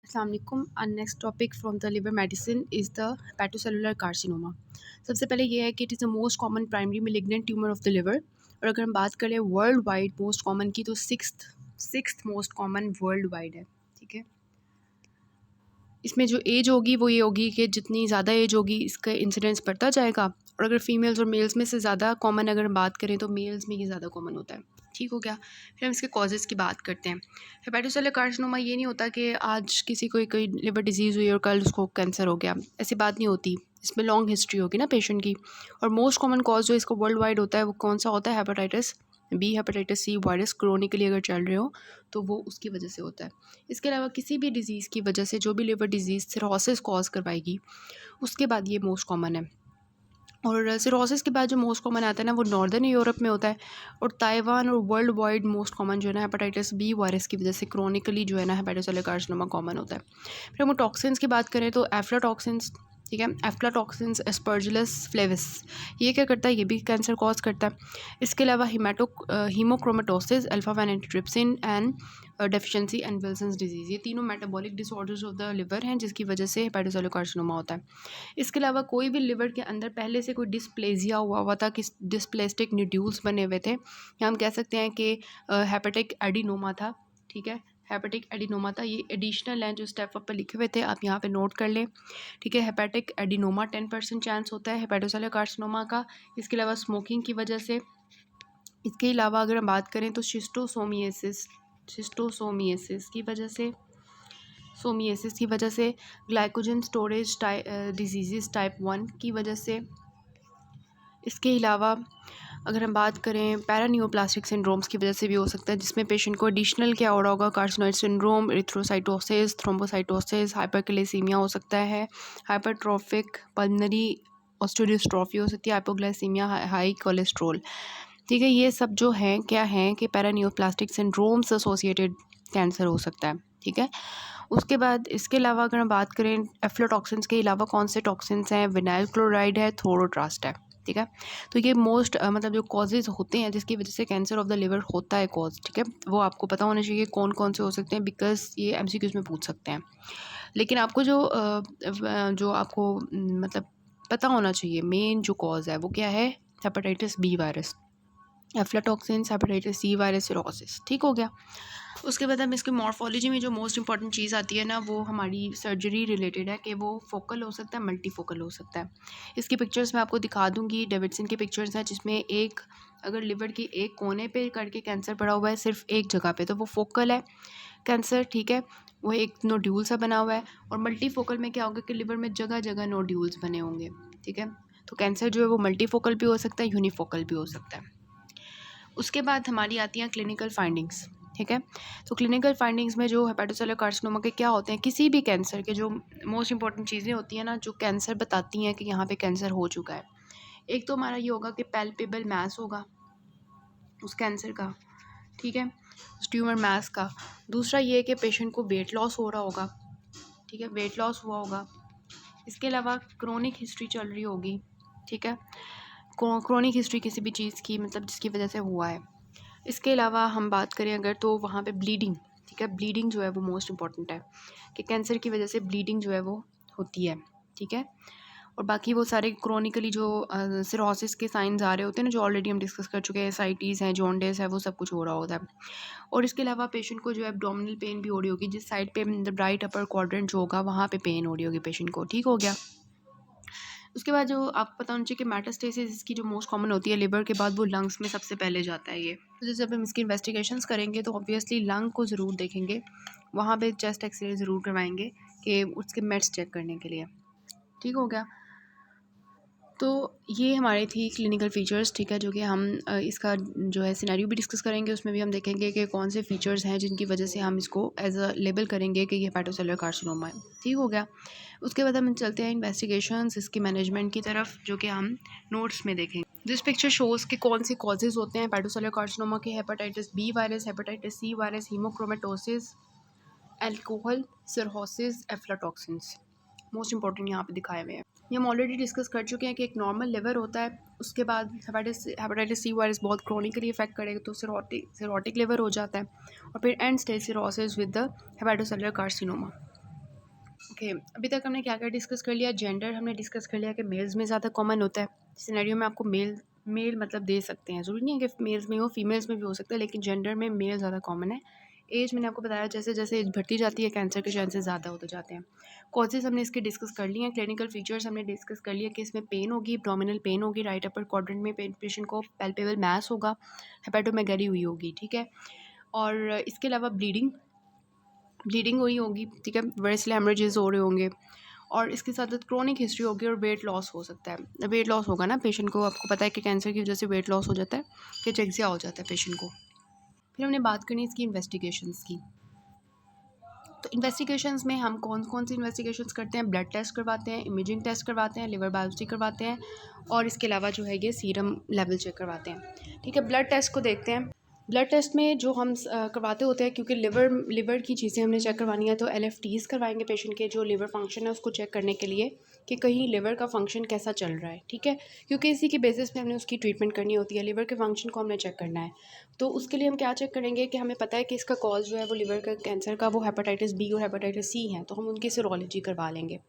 अस्सलाम वालेकुम। और next topic from the liver medicine is the hepatocellular carcinoma. सबसे पहले ये है कि it is the most common primary malignant tumour of the liver. और अगर हम बात करें वर्ल्ड वाइड मोस्ट कॉमन की, तो sixth most common world wide है। ठीक है, इसमें जो एज होगी वो ये होगी कि जितनी ज़्यादा एज होगी इसका इंसिडेंस बढ़ता जाएगा। और अगर फीमेल्स और मेल्स में से ज़्यादा कॉमन अगर हम बात करें तो मेल्स में ये ज़्यादा कॉमन होता है। ठीक हो गया। फिर हम इसके कॉजेज़ की बात करते हैं। हेपेटोसेलुलर कार्सिनोमा ये नहीं होता कि आज किसी को कोई लिवर डिजीज़ हुई और कल उसको कैंसर हो गया, ऐसी बात नहीं होती। इसमें लॉन्ग हिस्ट्री होगी ना पेशेंट की। और मोस्ट कॉमन कॉज जो इसको वर्ल्ड वाइड होता है वो कौन सा होता है? Hepatitis B, hepatitis C virus chronically अगर चल रहे हो तो वो उसकी वजह से होता है। इसके अलावा किसी भी डिज़ीज़ की वजह से जो भी लिवर डिज़ीज़ सिरोसिस कॉज करवाएगी, उसके बाद ये मोस्ट कॉमन है। और सिरोसिस के बाद जो मोस्ट कॉमन आता है ना, वो नॉर्दर्न यूरोप में होता है। और ताइवान और वर्ल्ड वाइड मोस्ट कॉमन जो है ना, हेपेटाइटिस बी वायरस की वजह से क्रोनिकली जो है ना हेपेटोसेलुलर कार्सिनोमा कॉमन होता है। फिर हम टॉक्सिन्स की बात करें तो एफ्लाटॉक्सिन्स, ठीक है, एफ्लाटॉक्सिन्स एस्परजिलस फ्लेविस, ये क्या करता है? ये भी कैंसर कॉज करता है। इसके अलावा haemochromatosis, alpha 1 antitrypsin and deficiency and Wilson's disease, ये तीनों metabolic disorders of the liver हैं जिसकी वजह से हेपेटोसेलुलर कार्सिनोमा होता है। इसके अलावा कोई भी लिवर के अंदर पहले से कोई डिस्प्लेजिया हुआ था, कि डिस्प्लेस्टिक न्यूड्यूल्स बने हुए थे, या हम कह सकते हैं कि हेपेटिक एडिनोमा था। ठीक है, हेपेटिक एडिनोमा था। ये एडिशनल हैं जो स्टेप अप पे लिखे हुए थे, आप यहाँ पे नोट कर लें। ठीक है, हेपेटिक एडिनोमा 10% चांस होता है हेपेटोसेलुलर कार्सिनोमा का। इसके अलावा स्मोकिंग की वजह से। इसके अलावा अगर हम बात करें तो शिस्टोसोमियासिस की वजह से, ग्लाइकोजन स्टोरेज डिजीज़ टाइप 1 की वजह से। इसके अलावा अगर हम बात करें पैरानियोप्लास्टिक सिंड्रोम्स की वजह से भी हो सकता है, जिसमें पेशेंट को एडिशनल क्या हो रहा होगा? कार्सिनोइड सिंड्रोम, एरिथ्रोसाइटोसिस, थ्रोम्बोसाइटोसिस, हाइपरकैलेसीमिया हो सकता है, हाइपरट्रोफिक पल्मोनरी ऑस्टियोडिस्ट्रोफी हो सकती है, हाइपोग्लाइसीमिया, हाई कोलेस्ट्रोल। ठीक है, ये सब जो हैं क्या हैं कि पैरानियोप्लास्टिक सिंड्रोम से एसोसिएटेड कैंसर हो सकता है। ठीक है, उसके बाद इसके अलावा अगर हम बात करें एफ्लोटॉक्सिन्स के अलावा कौन से टॉक्सिन्स हैं? विनाइल क्लोराइड है, थोरोट्रास्ट है। ठीक है, तो ये मोस्ट मतलब जो कॉजेज़ होते हैं जिसकी वजह से कैंसर ऑफ द लिवर होता है कॉज, ठीक है, वो आपको पता होना चाहिए कौन कौन से हो सकते हैं, बिकॉज ये एमसीक्यूज में पूछ सकते हैं। लेकिन आपको जो आपको मतलब पता होना चाहिए मेन जो कॉज है वो क्या है? Hepatitis B virus, aflatoxins, hepatitis C virus, cirrhosis. ठीक हो गया। उसके बाद हम इसकी मॉर्फोलॉजी में जो मोस्ट इंपॉर्टेंट चीज़ आती है ना, वो हमारी सर्जरी रिलेटेड है कि वो फोकल हो सकता है, मल्टीफोकल हो सकता है। इसकी पिक्चर्स मैं आपको दिखा दूंगी। डेविडसन की पिक्चर्स हैं जिसमें एक अगर लिवर की एक कोने पे करके कैंसर पड़ा हुआ है सिर्फ एक जगह पे, तो वो फोकल है कैंसर। ठीक है, वो एक नोड्यूल सा बना हुआ है। और मल्टीफोकल में क्या होगा कि लिवर में जगह जगह नोड्यूल्स बने होंगे। ठीक है, तो कैंसर जो है वो मल्टीफोकल भी हो सकता है, यूनिफोकल भी हो सकता है। उसके बाद हमारी आती हैं क्लिनिकल फाइंडिंग्स। ठीक है, तो क्लिनिकल फाइंडिंग्स में जो हेपेटोसेलुलर कार्सिनोमा के क्या होते हैं, किसी भी कैंसर के जो मोस्ट इंपॉर्टेंट चीज़ें होती हैं ना, जो कैंसर बताती हैं कि यहाँ पे कैंसर हो चुका है। एक तो हमारा ये होगा कि पैल्पेबल मैस होगा उस कैंसर का। ठीक है, उस ट्यूमर मैस का। दूसरा ये है कि पेशेंट को वेट लॉस हो रहा होगा। ठीक है, वेट लॉस हुआ होगा। इसके अलावा क्रोनिक हिस्ट्री चल रही होगी। ठीक है, क्रोनिक हिस्ट्री किसी भी चीज़ की, मतलब जिसकी वजह से हुआ है। इसके अलावा हम बात करें अगर, तो वहाँ पे ब्लीडिंग। ठीक है, ब्लीडिंग जो है वो मोस्ट इंपॉर्टेंट है कि कैंसर की वजह से ब्लीडिंग जो है वो होती है। ठीक है, और बाकी वो सारे क्रोनिकली जो सिरोसिस के साइंस आ रहे होते हैं ना, जो ऑलरेडी हम डिस्कस कर चुके हैं, एसाइटीज़ हैं, जॉन्डिस है, वो सब कुछ हो रहा होता है। और इसके अलावा पेशेंट को जो है एब्डोमिनल पेन भी हो रही होगी, जिस साइड पे राइट अपर क्वाड्रेंट जो होगा वहाँ पे पेन हो रही होगी पेशेंट को। ठीक हो गया। उसके बाद जो आपको पता होना चाहिए कि मेटास्टेसिस इसकी जो मोस्ट कॉमन होती है लिवर के बाद, वो लंग्स में सबसे पहले जाता है ये। तो जब हम इसकी इन्वेस्टिगेशंस करेंगे तो ऑब्वियसली लंग को ज़रूर देखेंगे, वहाँ पे चेस्ट एक्सरे ज़रूर करवाएंगे कि उसके मेट्स चेक करने के लिए। ठीक हो गया। तो ये हमारे थी क्लिनिकल फ़ीचर्स। ठीक है, जो कि हम इसका जो है सिनेरियो भी डिस्कस करेंगे, उसमें भी हम देखेंगे कि कौन से फ़ीचर्स हैं जिनकी वजह से हम इसको एज अ लेबल करेंगे कि ये हेपेटोसेलुलर कार्सिनोमा है। ठीक हो गया। उसके बाद हम चलते हैं इन्वेस्टिगेशंस, इसकी मैनेजमेंट की तरफ, जो कि हम नोट्स में देखेंगे। दिस पिक्चर शोज़ के कौन से कॉजेज़ होते हैं हेपेटोसेलुलर कार्सिनोमा के। Hepatitis B virus, hepatitis C virus, haemochromatosis, alcohol, cirrhosis, aflatoxins most important यहाँ पे दिखाए हुए हैं। ये हम ऑलरेडी डिस्कस कर चुके हैं कि एक नॉर्मल लिवर होता है, उसके बाद हेपेटाइटिस सी वायरस बहुत क्रोनिकली इफेक्ट करेगा तो सिरोटिक लिवर हो जाता है, और फिर and stage cirrhosis with the hepatocellular carcinoma. Okay, अभी तक हमने क्या-क्या डिस्कस कर लिया। जेंडर हमने डिस्कस कर लिया कि मेल्स में ज़्यादा कॉमन होता है। सिनेरियो में आपको मेल मेल मतलब दे सकते हैं, ज़रूरी नहीं है कि मेल्स में हो, फीमेल्स में भी हो सकता है, लेकिन जेंडर में मेल ज़्यादा कॉमन है। एज मैंने आपको बताया, जैसे-जैसे एज बढ़ती जाती है कैंसर के चांसेस ज़्यादा होते जाते हैं। कॉजेज़ हमने इसके डिस्कस कर लिए हैं। क्लिनिकल फीचर्स हमने डिस्कस कर लिया कि इसमें पेन होगी, एब्डोमिनल पेन होगी, राइट अपर क्वाड्रेंट में पेशेंट को पैल्पेबल मैस होगा, हेपेटोमेगाली हुई होगी, ठीक है। और इसके अलावा ब्लीडिंग ब्लीडिंग हुई होगी, ठीक है, वेरिसल हेमरेजेस हो रहे होंगे, और इसके साथ साथ क्रोनिक हिस्ट्री होगी और वेट लॉस हो सकता है। वेट लॉस होगा ना पेशेंट को, आपको पता है कि कैंसर की वजह से वेट लॉस हो जाता है, कि चिकित्सा हो जाता है पेशेंट को। फिर हमने बात करनी इसकी इन्वेस्टिगेशंस की। तो इन्वेस्टिगेशंस में हम कौन कौन सी इन्वेस्टिगेशंस करते हैं? ब्लड टेस्ट करवाते हैं, इमेजिंग टेस्ट करवाते हैं, लिवर बायोप्सी करवाते हैं, और इसके अलावा जो है ये सीरम लेवल चेक करवाते हैं, ठीक है। ब्लड टेस्ट को देखते हैं। ब्लड टेस्ट में जो हम करवाते होते हैं, क्योंकि लिवर की चीज़ें हमने चेक करवानी है, तो LFTs करवाएंगे पेशेंट के, जो लिवर फंक्शन है उसको चेक करने के लिए कि कहीं लिवर का फंक्शन कैसा चल रहा है, ठीक है। क्योंकि इसी के बेसिस पे हमने उसकी ट्रीटमेंट करनी होती है। लिवर के फंक्शन को हमने चेक करना है, तो उसके लिए हम क्या चेक करेंगे कि हमें पता है कि इसका कॉज जो है वो लिवर का कैंसर का वो हेपेटाइटिस बी और हेपेटाइटिस सी है, तो हम उनकी सीरोलॉजी करवा लेंगे।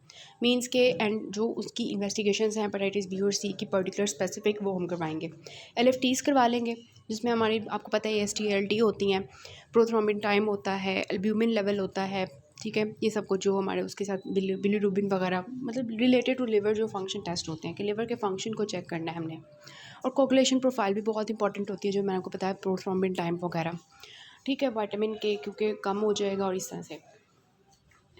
मींस के एंड जो उसकी इन्वेस्टिगेशंस हैं हेपेटाइटिस बी और सी की पर्टिकुलर स्पेसिफिक, वो हम करवाएंगे। LFTs करवा लेंगे, जिसमें हमारी आपको पता है AST ALT होती हैं, प्रोथ्रोम्बिन टाइम होता है, एल्ब्यूमिन लेवल होता है, ठीक है। ये सब कुछ जो हमारे उसके साथ बिलीरुबिन वगैरह, मतलब रिलेटेड टू लिवर जो फंक्शन टेस्ट होते हैं, कि लिवर के फंक्शन को चेक करना है हमने। और कोगुलेशन प्रोफाइल भी बहुत इंपॉर्टेंट होती है, जो मैंने आपको बताया, प्रोथ्रोम्बिन टाइम वगैरह, ठीक है। विटामिन के क्योंकि कम हो जाएगा, और इस तरह से।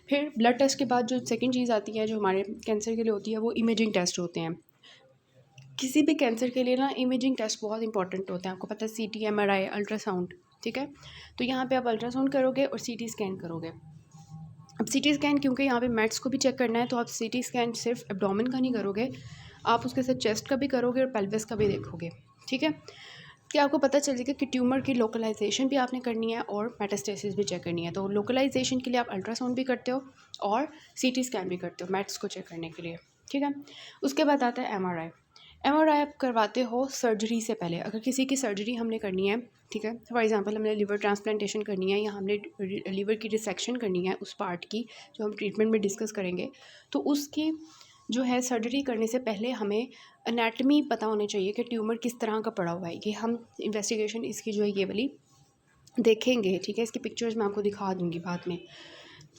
फिर ब्लड टेस्ट के बाद जो सेकंड चीज़ आती है जो हमारे कैंसर के लिए होती है, वो इमेजिंग टेस्ट होते हैं। किसी भी कैंसर के लिए ना इमेजिंग टेस्ट बहुत इंपॉर्टेंट होते हैं, आपको पता है, CT MRI अल्ट्रासाउंड, ठीक है। तो यहाँ पे आप अल्ट्रासाउंड करोगे और CT स्कैन करोगे। अब CT स्कैन क्योंकि यहाँ पे मेट्स को भी चेक करना है, तो आप CT स्कैन सिर्फ एब्डोमेन का नहीं करोगे, आप उसके साथ चेस्ट का भी करोगे और पेल्विस का भी देखोगे, ठीक है। कि आपको पता चल जाएगा कि ट्यूमर की लोकलाइजेशन भी आपने करनी है और मेटास्टेसिस भी चेक करनी है। तो लोकलाइजेशन के लिए आप अल्ट्रासाउंड भी करते हो और CT स्कैन भी करते हो मेट्स को चेक करने के लिए, ठीक है। उसके बाद आता है MRI आप करवाते हो सर्जरी से पहले। अगर किसी की सर्जरी हमने करनी है, ठीक है, फॉर एग्जांपल हमने लिवर ट्रांसप्लांटेशन करनी है, या हमने लिवर की रिसेक्शन करनी है उस पार्ट की, जो हम ट्रीटमेंट में डिस्कस करेंगे, तो उसकी जो है सर्जरी करने से पहले हमें एनाटमी पता होनी चाहिए कि ट्यूमर किस तरह का पड़ा हुआ है। ये हम इन्वेस्टिगेशन इसकी जो है ये वाली देखेंगे, ठीक है। इसकी पिक्चर्स मैं आपको दिखा दूँगी बाद में।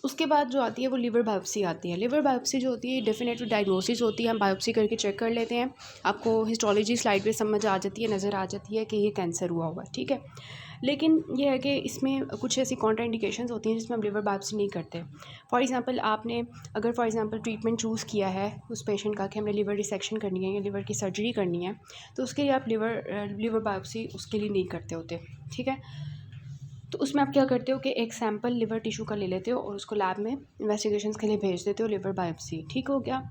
उसके बाद जो आती है वो लिवर बायोप्सी आती है। लिवर बायोप्सी जो होती है डेफिनेटली डायग्नोसिस होती है, हम बायोप्सी करके चेक कर लेते हैं। आपको हिस्टोलॉजी स्लाइड पे समझ आ जाती है, नज़र आ जाती है कि ये कैंसर हुआ हुआ है, ठीक है। लेकिन ये है कि इसमें कुछ ऐसी कॉन्ट्राइंडिकेशंस होती हैं जिसमें हम लिवर बायोप्सी नहीं करते। फॉर एग्जांपल आपने अगर फॉर एग्जांपल ट्रीटमेंट चूज़ किया है उस पेशेंट का कि हमने लिवर रिसेक्शन करनी है या लिवर की सर्जरी करनी है, तो उसके लिए आप लिवर बायोप्सी उसके लिए नहीं करते होते, ठीक है। तो उसमें आप क्या करते हो कि एक सैंपल लिवर टिश्यू का ले लेते हो और उसको लैब में इन्वेस्टिगेशंस के लिए भेज देते हो, लिवर बायोप्सी, ठीक हो गया।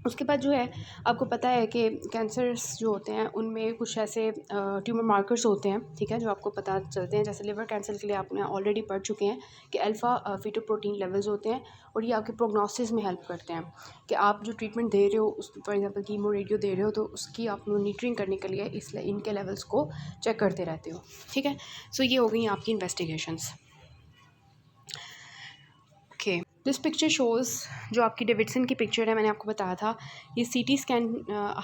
उसके बाद जो है आपको पता है कि कैंसर्स जो होते हैं उनमें कुछ ऐसे ट्यूमर मार्कर्स होते हैं, ठीक है, जो आपको पता चलते हैं। जैसे लिवर कैंसर के लिए आपने ऑलरेडी पढ़ चुके हैं कि अल्फ़ा फीटोप्रोटीन लेवल्स होते हैं, और ये आपके प्रोग्नोसिस में हेल्प करते हैं कि आप जो ट्रीटमेंट दे रहे हो, उस फॉर एग्जांपल कीमो रेडियो दे रहे हो, तो उसकी आप मॉनिटरिंग करने के लिए इसलिए इनके लेवल्स को चेक करते रहते हो, ठीक है। सो ये हो गई आपकी investigations. Okay, this picture shows, जो आपकी डेविडसन की पिक्चर है, मैंने आपको बताया था, ये CT स्कैन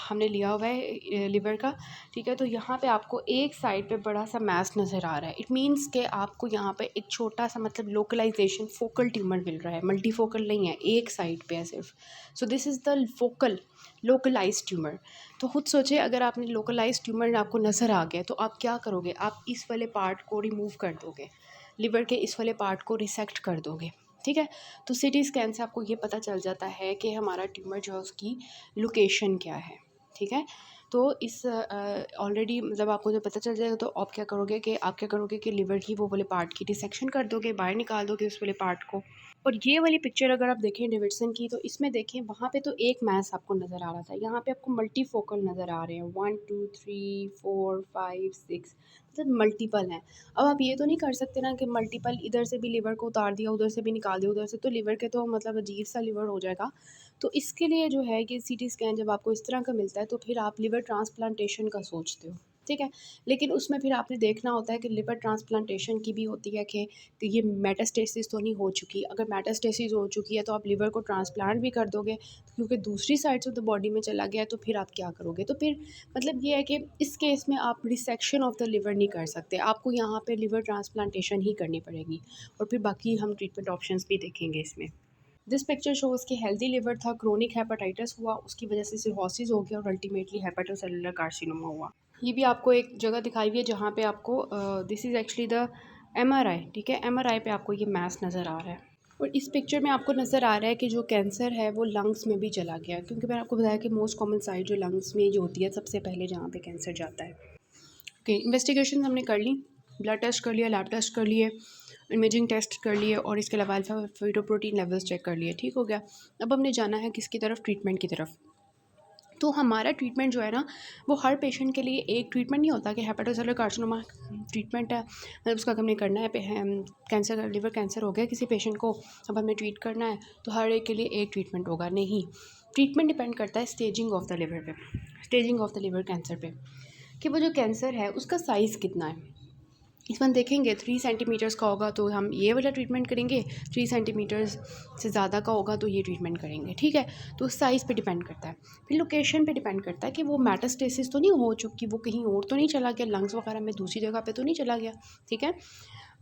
हमने लिया हुआ है लिवर का, ठीक है। तो यहाँ पे आपको एक साइड पे बड़ा सा मैस नज़र आ रहा है। इट मीन्स कि आपको यहाँ पे एक छोटा सा मतलब लोकलाइजेशन फोकल ट्यूमर मिल रहा है, मल्टीफोकल नहीं है, एक साइड पे है सिर्फ। So this is the focal localise tumour. तो खुद सोचिए, अगर आपने लोकलाइज ट्यूमर आपको नज़र आ गया तो आप क्या करोगे? आप इस वाले पार्ट को रिमूव कर दोगे, लिवर के इस वाले पार्ट को रिसेक्ट कर दोगे, ठीक है। तो CT स्कैन से आपको ये पता चल जाता है कि हमारा ट्यूमर जो है उसकी लोकेशन क्या है, ठीक है। तो इस ऑलरेडी मतलब आपको जब पता चल जाएगा तो आप क्या करोगे कि लिवर की वो वाले पार्ट की डिसेक्शन कर दोगे, बाहर निकाल दोगे उस वाले पार्ट को। और ये वाली पिक्चर अगर आप देखें डेविडसन की, तो इसमें देखें वहाँ पे तो एक मैस आपको नज़र आ रहा था, यहाँ पे आपको मल्टीफोकल नज़र आ रहे हैं, 1 2 3 4 5 6, मतलब मल्टीपल हैं। अब आप ये तो नहीं कर सकते ना कि मल्टीपल इधर से भी लिवर को उतार दिया, उधर से भी निकाल दिया, उधर से, तो लिवर के तो मतलब अजीब सा लिवर हो जाएगा। तो इसके लिए जो है कि CT स्कैन जब आपको इस तरह का मिलता है तो फिर आप लिवर ट्रांसप्लांटेशन का सोचते हो, ठीक है। लेकिन उसमें फिर आपने देखना होता है कि लिवर ट्रांसप्लांटेशन की भी होती है कि ये मेटास्टेसिस तो नहीं हो चुकी। अगर मेटास्टेसिस हो चुकी है तो आप लिवर को ट्रांसप्लांट भी कर दोगे, क्योंकि दूसरी साइड ऑफ द बॉडी में चला गया है, तो फिर आप क्या करोगे? तो फिर मतलब ये है कि इस केस में आप रिसेक्शन ऑफ द लिवर नहीं कर सकते, आपको यहाँ पे लिवर ट्रांसप्लांटेशन ही करनी पड़ेगी। और फिर बाकी हम ट्रीटमेंट ऑप्शंस भी देखेंगे इसमें। दिस पिक्चर शोज़ कि हेल्दी लिवर था, क्रोनिक हेपेटाइटिस हुआ, उसकी वजह से सिरहोसिस हो गया और अल्टीमेटली हेपेटोसेलुलर कार्सिनोमा हुआ। ये भी आपको एक जगह दिखाई हुई है जहाँ पे आपको this is actually the MRI, ठीक है। एमआरआई पे आपको ये मैस नज़र आ रहा है। और इस पिक्चर में आपको नज़र आ रहा है कि जो कैंसर है वो लंग्स में भी चला गया, क्योंकि मैंने आपको बताया कि मोस्ट कॉमन साइट जो लंग्स में जो होती है सबसे पहले जहाँ पे कैंसर जाता है। ओके, इन्वेस्टिगेशन हमने कर ली, ब्लड टेस्ट कर लिया, लैब टेस्ट कर लिए, इमेजिंग टेस्ट कर लिए और इसके अलावा अल्फा फेटोप्रोटीन लेवल्स चेक कर लिए, ठीक हो गया। अब हमने जाना है किसकी तरफ? ट्रीटमेंट की तरफ। तो हमारा ट्रीटमेंट जो है ना, वो हर पेशेंट के लिए एक ट्रीटमेंट नहीं होता कि हेपेटोसेलुलर कार्सिनोमा ट्रीटमेंट है, मतलब उसका हमने करना है। कैंसर, लिवर कैंसर हो गया किसी पेशेंट को, अब हमें ट्रीट करना है, तो हर एक के लिए एक ट्रीटमेंट होगा? नहीं, ट्रीटमेंट डिपेंड करता है स्टेजिंग ऑफ द लिवर पे, staging of the liver cancer पे, कि वो जो कैंसर है उसका साइज़ कितना है। इसमें हम देखेंगे 3 सेंटीमीटर्स का होगा तो हम ये वाला ट्रीटमेंट करेंगे, 3 सेंटीमीटर्स से ज़्यादा का होगा तो ये ट्रीटमेंट करेंगे, ठीक है। तो साइज़ पे डिपेंड करता है। फिर लोकेशन पे डिपेंड करता है कि वो मेटास्टेसिस तो नहीं हो चुकी, वो कहीं और तो नहीं चला गया, लंग्स वगैरह में दूसरी जगह पे तो नहीं चला गया, ठीक है।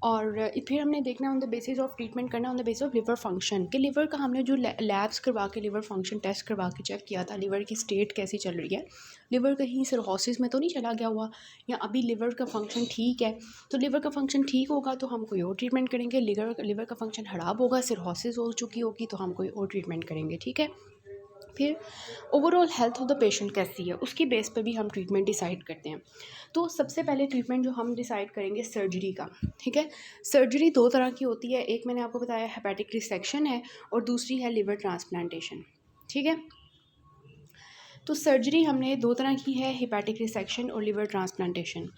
और फिर हमने देखना on the basis of treatment करना on the basis of liver function, कि लिवर का हमने जो लैब्स करवा के लिवर फंक्शन टेस्ट करवा के चेक किया था, लिवर की स्टेट कैसी चल रही है, लिवर कहीं सिरहोसिस में तो नहीं चला गया हुआ, या अभी लिवर का फंक्शन ठीक है। तो लिवर का फंक्शन ठीक होगा तो हम कोई और ट्रीटमेंट करेंगे, लिवर का फंक्शन ख़राब होगा, सिरहोसिस हो चुकी होगी, तो हम कोई और ट्रीटमेंट करेंगे, ठीक है। फिर overall health of the patient कैसी है उसकी बेस पे भी हम ट्रीटमेंट डिसाइड करते हैं। तो सबसे पहले ट्रीटमेंट जो हम डिसाइड करेंगे सर्जरी का, ठीक है। सर्जरी 2 तरह की होती है, एक मैंने आपको बताया हेपेटिक रिसेक्शन है और दूसरी है लिवर ट्रांसप्लांटेशन, ठीक है। तो सर्जरी हमने 2 तरह की है, हेपेटिक रिसेक्शन और लिवर ट्रांसप्लांटेशन।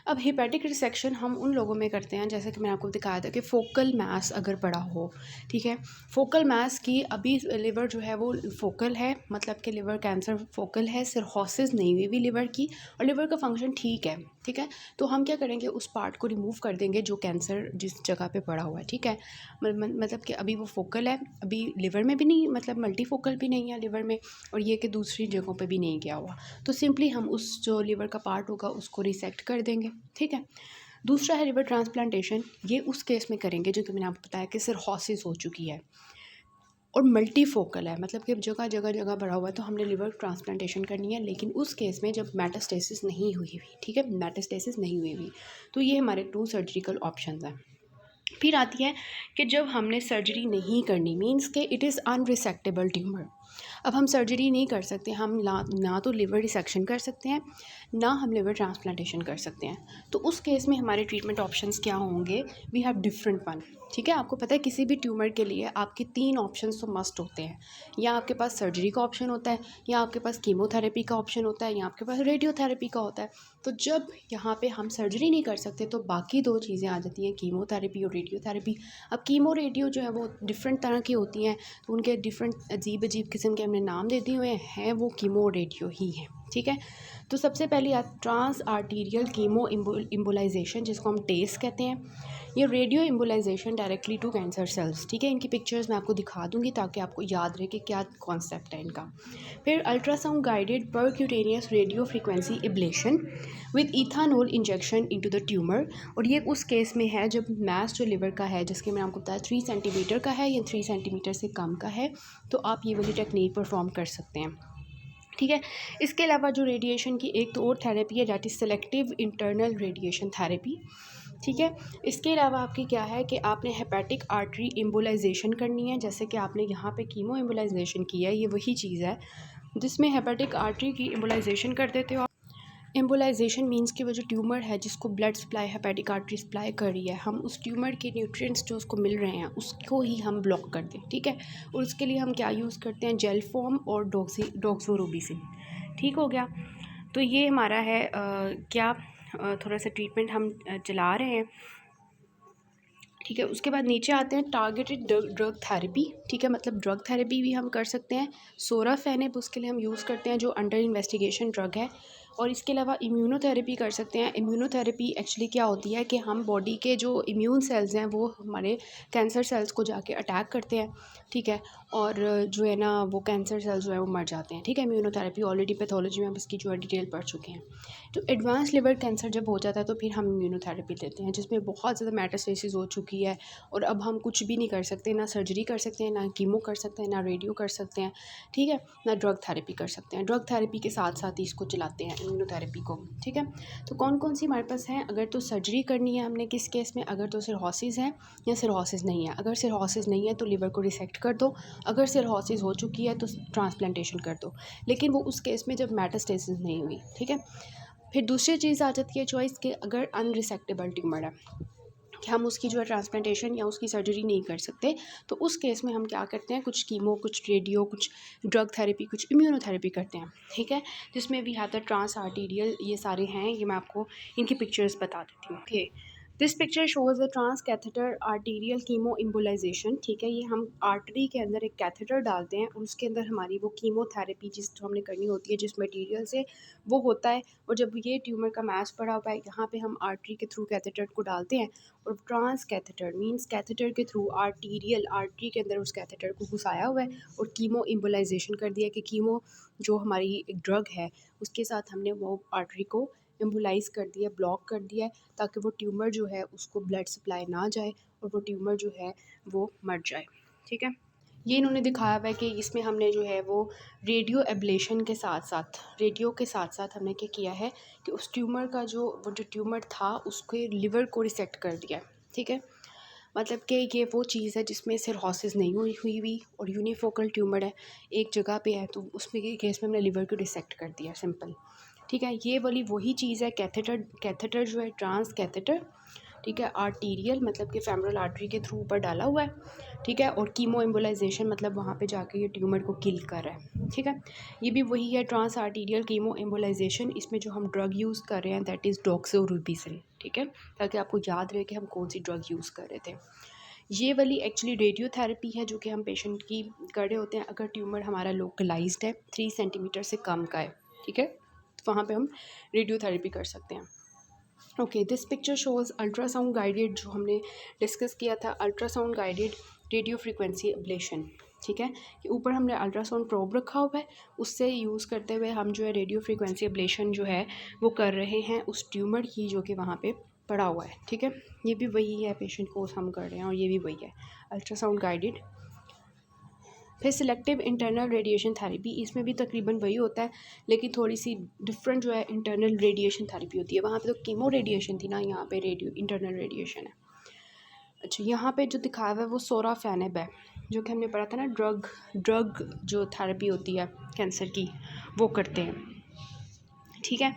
अब हेपेटिक रिसेक्शन हम उन लोगों में करते हैं, जैसे कि मैंने आपको दिखाया था कि फोकल मास अगर पड़ा हो, ठीक है। फोकल मास की अभी लिवर जो है वो फोकल है, मतलब कि लिवर कैंसर फोकल है, सिरहोसिस नहीं हुई भी लिवर की, और लिवर का फंक्शन ठीक है, ठीक है। तो हम क्या करेंगे, उस पार्ट को रिमूव कर देंगे जो कैंसर जिस जगह पे पड़ा हुआ है, ठीक है। मतलब कि अभी वो फोकल है, अभी लिवर में भी नहीं, मतलब मल्टीफोकल भी नहीं है लिवर में, और ये कि दूसरी जगहों पे भी नहीं गया हुआ, तो सिंपली हम उस जो लिवर का पार्ट होगा उसको रिसेक्ट कर देंगे, ठीक है। दूसरा है लिवर ट्रांसप्लांटेशन, ये उस केस में करेंगे जो कि मैंने आपको बताया कि सिरहोसिस हो चुकी है और मल्टीफोकल है, मतलब कि जगह जगह जगह भरा हुआ है, तो हमने लिवर ट्रांसप्लांटेशन करनी है। लेकिन उस केस में जब मेटास्टेसिस नहीं हुई हुई, ठीक है, मेटास्टेसिस नहीं हुई हुई, तो ये हमारे 2 सर्जिकल ऑप्शंस हैं। फिर आती है कि जब हमने सर्जरी नहीं करनी, मींस के इट इज़ अनरिसेक्टेबल ट्यूमर। अब हम सर्जरी नहीं कर सकते, हम ना तो लिवर रिसेक्शन कर सकते हैं, ना हम लिवर ट्रांसप्लांटेशन कर सकते हैं। तो उस केस में हमारे ट्रीटमेंट ऑप्शंस क्या होंगे? वी हैव डिफरेंट वन, ठीक है। आपको पता है किसी भी ट्यूमर के लिए आपके 3 ऑप्शंस तो मस्ट होते हैं, या आपके पास सर्जरी का ऑप्शन होता है, या आपके पास कीमोथेरेपी का ऑप्शन होता है, या आपके पास रेडियोथेरेपी का होता है। तो जब यहाँ पे हम सर्जरी नहीं कर सकते तो बाकी 2 चीज़ें आ जाती हैं, कीमोथेरेपी और रेडियोथेरेपी। अब कीमो रेडियो जो है वो डिफरेंट तरह की होती हैं, तो उनके डिफरेंट अजीब अजीब किस्म के हमने नाम दे दिए हुए हैं, वो कीमो रेडियो ही है, ठीक है। तो सबसे पहले ट्रांस आर्टीरियल कीमो इम्बोलाइजेशन, जिसको हम टेस कहते हैं, ये radio embolisation directly to cancer cells, ठीक है। इनकी पिक्चर्स मैं आपको दिखा दूंगी ताकि आपको याद रहे कि क्या कॉन्सेप्ट है इनका। फिर ultrasound guided percutaneous radio frequency ablation with ethanol injection into the tumour, और ये उस केस में है जब मैस जो लिवर का है, जिसके मैंने आपको बताया 3 सेंटीमीटर का है या 3 सेंटीमीटर से कम का है, तो आप ये वाली टेक्निक परफॉर्म कर सकते हैं, ठीक है। इसके अलावा जो रेडिएशन की एक तो और थेरेपी है, that is selective internal radiation therapy, ठीक है। इसके अलावा आपकी क्या है कि आपने हेपेटिक आर्टरी एम्बोलाइजेशन करनी है, जैसे कि आपने यहाँ पे कीमो एम्बोलाइजेशन किया है, ये वही चीज़ है जिसमें हेपेटिक आर्टरी की एम्बोलाइजेशन कर देते हो। एम्बोलाइजेशन मींस कि वो जो ट्यूमर है जिसको blood supply hepatic artery supply कर रही है, हम उस ट्यूमर के न्यूट्रिएंट्स जो उसको मिल रहे हैं उसको ही हम ब्लॉक कर दें, ठीक है। और उसके लिए हम क्या यूज़ करते हैं, जेल फॉर्म और डॉक्सोरोबिसिन, ठीक हो गया। तो ये हमारा है थोड़ा सा ट्रीटमेंट हम चला रहे हैं, ठीक है। उसके बाद नीचे आते हैं टारगेटेड ड्रग थेरेपी, ठीक है, मतलब ड्रग थेरेपी भी हम कर सकते हैं। सोराफेनेब उसके लिए हम यूज़ करते हैं जो अंडर इन्वेस्टिगेशन ड्रग है, और इसके अलावा इम्यूनोथेरेपी कर सकते हैं। इम्यूनोथेरेपी एक्चुअली क्या होती है कि हम बॉडी के जो इम्यून सेल्स हैं वो हमारे कैंसर सेल्स को जाके अटैक करते हैं, ठीक है, और जो है ना वो कैंसर सेल्स जो है वो मर जाते हैं, ठीक है। इम्यूनोथेरेपी ऑलरेडी पैथोलॉजी में हम इसकी जो है डिटेल पढ़ चुके हैं। तो एडवांस लिवर कैंसर जब हो जाता है तो फिर हम इम्यूनोथेरेपी लेते हैं, जिसमें बहुत ज़्यादा मेटास्टेसिस हो चुकी है और अब हम कुछ भी नहीं कर सकते, ना सर्जरी कर सकते हैं, ना कीमो कर सकते हैं, ना रेडियो कर सकते हैं, ठीक है, ना ड्रग थेरेपी कर सकते हैं। ड्रग थेरेपी के साथ साथ ही इसको चलाते हैं इम्यूनोथेरेपी को, ठीक है। तो कौन कौन सी हमारे पास हैं? अगर तो सर्जरी करनी है हमने किस केस में, अगर तो सिरहोसिस है या सिरहोसिस नहीं है। अगर सिरहोसिस नहीं है तो लिवर को रिसेक्ट कर दो, अगर सिरहोसिस हो चुकी है तो ट्रांसप्लांटेशन कर दो, लेकिन वो उस केस में जब मेटास्टेसिस नहीं हुई, ठीक है। फिर दूसरी चीज़ आ जाती है चॉइस के अगर अनरिसेक्टेबल ट्यूमर है कि हम उसकी जो है ट्रांसप्लांटेशन या उसकी सर्जरी नहीं कर सकते, तो उस केस में हम क्या करते हैं, कुछ कीमो, कुछ रेडियो, कुछ ड्रग थेरेपी, कुछ इम्यूनोथेरेपी करते हैं, ठीक है, जिसमें we have the transarterial, ये सारे हैं, ये मैं आपको इनकी पिक्चर्स बता देती हूँ। Okay, this picture shows the transcatheter arterial chemoembolisation, ठीक है। ये हम आर्टरी के अंदर एक कैथेटर डालते हैं और उसके अंदर हमारी वो कीमोथेरेपी जिस जो हमने करनी होती है जिस मटेरियल से वो होता है, और जब ये ट्यूमर का मैस पड़ा हुआ है यहाँ पे हम आर्टरी के थ्रू कैथेटर को डालते हैं और ट्रांस कैथेटर मींस कैथेटर के थ्रू आर्टीरियल आर्टरी के अंदर उस कैथेटर को घुसाया हुआ है और कीमो इम्बोलाइजेशन कर दिया कि कीमो जो हमारी एक ड्रग है उसके साथ हमने वो आर्टरी को एम्बोलाइज कर दिया, ब्लॉक कर दिया है, ताकि वो ट्यूमर जो है उसको ब्लड सप्लाई ना जाए और वो ट्यूमर जो है वो मर जाए, ठीक है। ये इन्होंने दिखाया हुआ है कि इसमें हमने जो है वो रेडियो एब्लेशन के साथ साथ रेडियो के साथ साथ हमने क्या किया है कि उस ट्यूमर का जो वो जो ट्यूमर था उसके लिवर को रिसेक्ट कर दिया, ठीक है। मतलब कि ये वो चीज़ है जिसमें सिरहोसिस नहीं हुई और यूनिफोकल ट्यूमर है, एक जगह पे है, तो उसमें के केस में हमने लिवर को डिसेक्ट कर दिया, सिंपल, ठीक है। ये वाली वही चीज़ है कैथेटर जो है ट्रांस कैथेटर, ठीक है, आर्टीरियल मतलब कि फेमरल आर्टरी के थ्रू ऊपर डाला हुआ है, ठीक है, और कीमो एम्बोलाइजेशन मतलब वहाँ पे जाके ये ट्यूमर को किल कर रहा है, ठीक है। ये भी वही है ट्रांस आर्टीरियल कीमो एम्बोलाइजेशन। इसमें जो हम ड्रग यूज़ कर रहे हैं दैट इज़ डॉक्सोरुबिसिन, ठीक है, ताकि आपको याद रहे कि हम कौन सी ड्रग यूज़ कर रहे थे। ये वाली एक्चुअली रेडियोथेरेपी है जो कि हम पेशेंट की कर रहे होते हैं अगर ट्यूमर हमारा लोकलाइज्ड है 3 सेंटीमीटर से कम का है, ठीक है, तो वहाँ पे हम रेडियोथेरेपी कर सकते हैं। Okay, this picture shows ultrasound guided, जो हमने डिस्कस किया था, ultrasound guided radio frequency ablation, ठीक है, कि ऊपर हमने अल्ट्रासाउंड प्रोब रखा हुआ है, उससे यूज़ करते हुए हम जो है रेडियो फ्रीक्वेंसी एब्लेशन जो है वो कर रहे हैं उस ट्यूमर की जो कि वहाँ पे पड़ा हुआ है, ठीक है। ये भी वही है पेशेंट को हम कर रहे हैं और ये भी वही है अल्ट्रासाउंड गाइडेड। फिर सिलेक्टिव इंटरनल रेडिएशन थेरेपी, इसमें भी तकरीबन वही होता है लेकिन थोड़ी सी डिफरेंट जो है इंटरनल रेडिएशन थेरेपी होती है। वहाँ पे तो कीमो रेडिएशन थी ना, यहाँ पे रेडियो इंटरनल रेडिएशन है। अच्छा, यहाँ पे जो दिखाया हुआ है वो सोराफेनेब है, जो कि हमने पढ़ा था ना, ड्रग जो थेरेपी होती है कैंसर की वो करते हैं, ठीक है।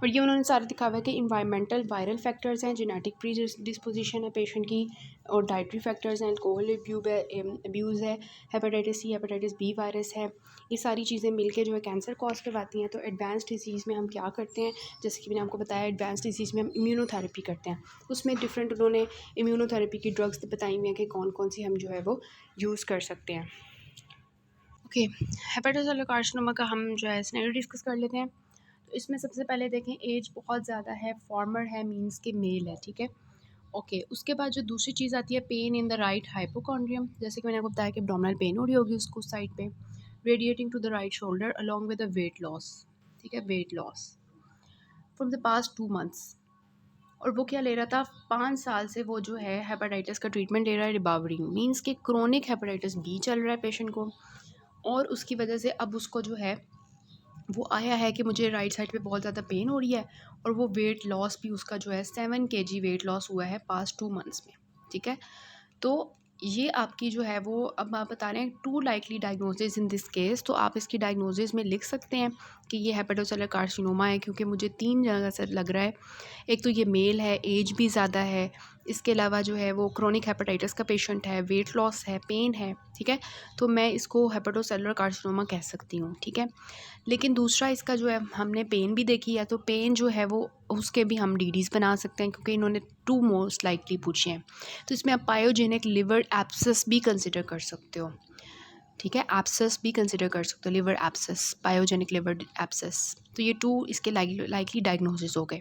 और ये उन्होंने सारे दिखा हुआ है कि इन्वायरमेंटल वायरल फैक्टर्स हैं, जेनेटिक प्री डिस्पोजिशन है पेशेंट की, और डाइटरी फैक्टर्स हैं, अल्कोहल अब्यूज़ है, hepatitis C, hepatitis B virus है, ये सारी चीज़ें मिलके जो है कैंसर कॉज करवाती हैं। तो एडवांस डिजीज़ में हम क्या करते हैं, जैसे कि मैंने आपको बताया एडवांस डिजीज़ में हम इम्यूनोथेरेपी करते हैं, उसमें डिफरेंट उन्होंने इम्यूनोथेरेपी की ड्रग्स बताई हुई हैं कि कौन कौन सी हम जो है वो यूज़ कर सकते हैं। ओके, हेपेटोसेलुलर कार्सिनोमा का हम जो है सिनेरियो डिस्कस कर लेते हैं। तो इसमें सबसे पहले देखें एज बहुत ज़्यादा है, फॉर्मर है मींस के मेल है, ठीक है। ओके, उसके बाद जो दूसरी चीज़ आती है pain in the right hypochondrium, जैसे कि मैंने आपको बताया कि एब्डोमिनल पेन हो रही होगी उसको उस साइड पे, radiating to the right shoulder along with the weight loss, ठीक है, weight loss from the past 2 months. और वो क्या ले रहा था, 5 साल से वो जो है हेपेटाइटिस का ट्रीटमेंट ले रहा है, रिबावरिंग मींस कि क्रोनिक हेपेटाइटिस बी चल रहा है पेशेंट को, और उसकी वजह से अब उसको जो है वो आया है कि मुझे राइट साइड पे बहुत ज़्यादा पेन हो रही है, और वो वेट लॉस भी उसका जो है 7 kg वेट लॉस हुआ है पास्ट 2 मंथ्स में, ठीक है। तो ये आपकी जो है वो अब आप बता रहे हैं 2 likely diagnosis in this case, तो आप इसकी डायग्नोसिस में लिख सकते हैं कि ये हेपेटोसेलुलर कार्सिनोमा है, क्योंकि मुझे 3 जगह से लग रहा है। एक तो ये मेल है, एज भी ज़्यादा है, इसके अलावा जो है वो क्रोनिक हेपेटाइटिस का पेशेंट है, वेट लॉस है, पेन है, ठीक है, तो मैं इसको हेपेटोसेलुलर कार्सिनोमा कह सकती हूँ, ठीक है। लेकिन दूसरा इसका जो है हमने पेन भी देखी है, तो पेन जो है वो उसके भी हम डीडीज़ बना सकते हैं, क्योंकि इन्होंने 2 मोस्ट लाइकली पूछे हैं। तो इसमें आप पायोजेनिक लिवर एब्सेस भी कंसिडर कर सकते हो, ठीक है। एब्सेस भी कंसिडर कर सकते हो, liver abscess, pyogenic liver abscess. तो ये 2 इसके लाइकली डायग्नोसिस हो गए।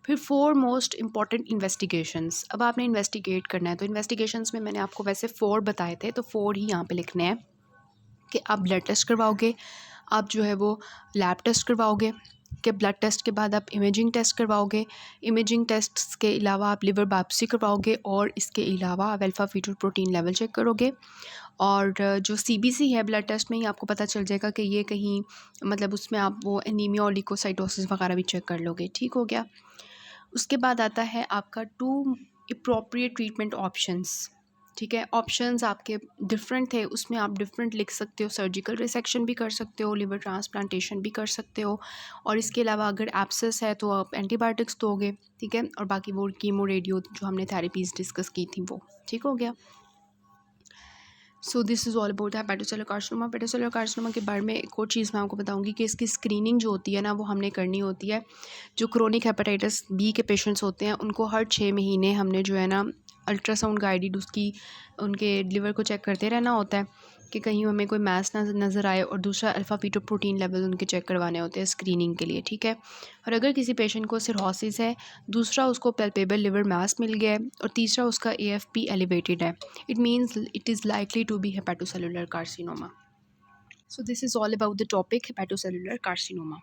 फिर 4 मोस्ट इंपॉर्टेंट इन्वेस्टिगेशंस। अब आपने इन्वेस्टिगेट करना है, तो इन्वेस्टिगेशंस में मैंने आपको वैसे 4 बताए थे, तो 4 ही यहाँ पे लिखने हैं कि आप ब्लड टेस्ट करवाओगे, आप जो है वो लैब टेस्ट करवाओगे, कि ब्लड टेस्ट के बाद आप इमेजिंग टेस्ट करवाओगे, इमेजिंग टेस्ट के अलावा आप लिवर बायोप्सी करवाओगे, और इसके अलावा आप अल्फ़ा फ़ीटल प्रोटीन लेवल चेक करोगे। और जो सीबीसी है ब्लड टेस्ट में ही आपको पता चल जाएगा कि ये कहीं मतलब उसमें आप वो एनीमिया और ल्यूकोसाइटोसिस वगैरह भी चेक कर लोगे। ठीक हो गया। उसके बाद आता है आपका 2 एप्रोप्रिएट ट्रीटमेंट ऑप्शंस। ठीक है, ऑप्शंस आपके डिफरेंट थे, उसमें आप डिफरेंट लिख सकते हो। सर्जिकल रिसेक्शन भी कर सकते हो, लिवर ट्रांसप्लांटेशन भी कर सकते हो, और इसके अलावा अगर एब्सेस है तो आप एंटीबायोटिक्स दोगे। ठीक है, और बाकी वो कीमो रेडियो जो हमने थेरेपीज़ डिस्कस की थी वो। ठीक हो गया। So this is all about hepatocellular carcinoma. Hepatocellular carcinoma के बारे में एक और चीज़ मैं आपको बताऊंगी कि इसकी स्क्रीनिंग जो होती है ना, वो हमने करनी होती है। जो क्रोनिक हेपेटाइटिस बी के पेशेंट्स होते हैं उनको हर 6 महीने हमने जो है ना अल्ट्रासाउंड गाइडेड उसकी उनके लिवर को चेक करते रहना होता है कि कहीं हमें कोई मैस ना नज़र आए, और दूसरा अल्फ़ा फ़ीटोप्रोटीन लेवल उनके चेक करवाने होते हैं स्क्रीनिंग के लिए। ठीक है, और अगर किसी पेशेंट को सिरहोसिस है, दूसरा उसको पैल्पेबल लिवर मास मिल गया है, और तीसरा उसका AFP एलिवेटेड है, it means it is likely to be hepatocellular carcinoma. So this is all about the topic hepatocellular carcinoma.